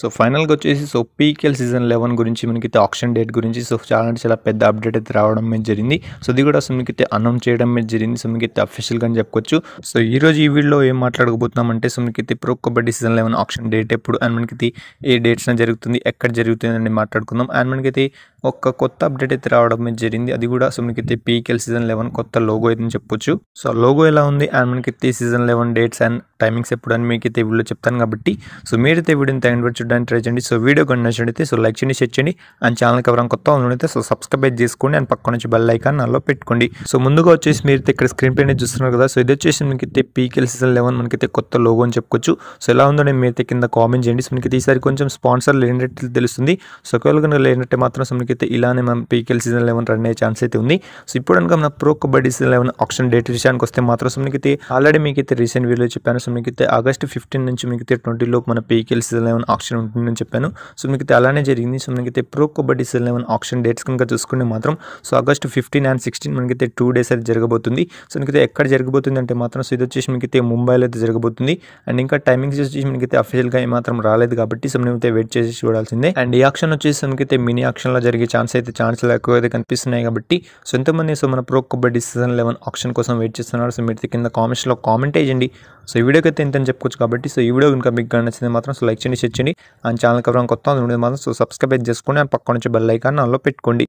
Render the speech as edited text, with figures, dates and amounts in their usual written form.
So ఫైనల్‌గా వచ్చేసి PKL season 11 గురించి మనకైతే ఆక్షన్ డేట్ గురించి చాలా అంటే చాలా పెద్ద అప్డేట్ అయితే రావడం అయితే జరిగింది. సో ఇది కూడా మనకైతే అనౌన్స్ చేయడం అయితే జరిగింది. సో మనకైతే అఫీషియల్‌గా అని చెప్పుకోవచ్చు. సో ఈరోజు ఈ వీడియోలో ఏం మాట్లాడకపోతున్నామంటే సో మనకైతే Pro Kabaddi season 11 auction date ఎప్పుడు అండ్ మనకైతే ఏ డేట్స్‌న జరుగుతుంది, ఎక్కడ జరుగుతుంది అని మాట్లాడుకుందాం. అండ్ మనకైతే ఒక కొత్త అప్డేట్ అయితే రావడం అయితే జరిగింది. అది కూడా సో మనకైతే పీకేఎల్ సీజన్ 11 కొత్త లోగో అయితే చెప్పొచ్చు. సో లోగో ఎలా ఉంది అండ్ మనకైతే సీజన్ 11 డేట్స్ అండ్ టైమింగ్స్ ఎప్పుడు అని మీకైతే వీడియోలో చెప్తాను కాబట్టి సో మీరైతే వీడియోని తగిన చూడడానికి ట్రై చేయండి. సో వీడియో కొన్ని నచ్చినట్లయితే సో లైక్ చేయండి, షేర్ చేయండి అండ్ ఛానల్కి ఎవరైనా కొత్త ఉన్నట్లయితే సో సబ్స్క్రైబ్ చేసుకోండి అండ్ పక్కన నుంచి బెల్ ఐకాన్ నాలో పెట్టుకోండి. సో ముందుగా వచ్చేసి మీరైతే ఇక్కడ స్క్రీన్ పైన చూస్తున్నారు కదా. సో ఇది వచ్చేసి మనకైతే పీకేఎల్ సీజన్ 11 మనకైతే కొత్త లోగో అని చెప్పుకోవచ్చు. సో ఎలా ఉందో నేను మీరైతే కింద కామెంట్ చేయండి. సో మనకైతే ఈసారి కొంచెం స్పాన్సర్ లేనట్టు తెలుస్తుంది. సో ఒకవేళ కనుక లేనట్టే మాత్రం సో మనకైతే ఇలానే మనం పీకేఎల్ సీజన్ 11 రన్ అయ్యే ఛాన్స్ అయితే ఉంది. సో ఇప్పుడు కనుక మన Pro Kabaddi season 11 auction date విషయానికి వస్తే మాత్రం సో మనకైతే ఆల్రెడీ మీకైతే రీసెంట్ వీడియో చెప్పాను. సో మీకైతే ఆగస్ట్ 15 నుంచి మీకైతే 20 లోపు మన పీకేఎల్ సీజన్ 11 ఆక్షన్ ఉంటుందని చెప్పాను. సో మీకైతే అలానే జరిగింది. సో మనకైతే Pro Kabaddi season 11 auction dates కనుక చూసుకుంటే మాత్రం సో ఆగస్ట్ 15 అండ్ 16 మనకైతే 2 days అయితే జరగబోతుంది. సో మనకైతే ఎక్కడ జరగబోతుంది అంటే మాత్రం సో ఇది వచ్చేసి మీకైతే ముంబైలో అయితే జరగబోతుంది. అండ్ ఇంకా టైమింగ్స్ వచ్చేసి మనకైతే అఫీషియల్గా ఏమాత్రం రాలేదు కాబట్టి సో మనమైతే వెయిట్ చేసి చూడాల్సిందే. అండ్ ఈ ఆక్షన్ వచ్చేసి మనకైతే మినీ ఆక్షన్లో జరిగే ఛాన్స్ ఎక్కువ అయితే కనిపిస్తున్నాయి కాబట్టి సో ఎంతమంది సో మన ప్రో కబడ్డీ సీజన్ 11 ఆక్షన్ కోసం వెయిట్ చేస్తున్నారు. సో మీరు కింద కామెంట్స్లో కామెంట్ చేయండి. సో ఈ వీడియోకి అయితే ఇంత చెప్పుకోవచ్చు కాబట్టి సో ఈ వీడియో కనుక మీకు నచ్చితే మాత్రం సో లైక్ చేయండి, షేర్ చేయండి అండ్ ఛానల్కి ఎవరైనా కొత్త మాత్రం సో సబ్స్క్రైబ్ చేసుకోండి అండ్ పక్క నుంచి బెల్ ఐకాన్ ఆన్లో పెట్టుకోండి.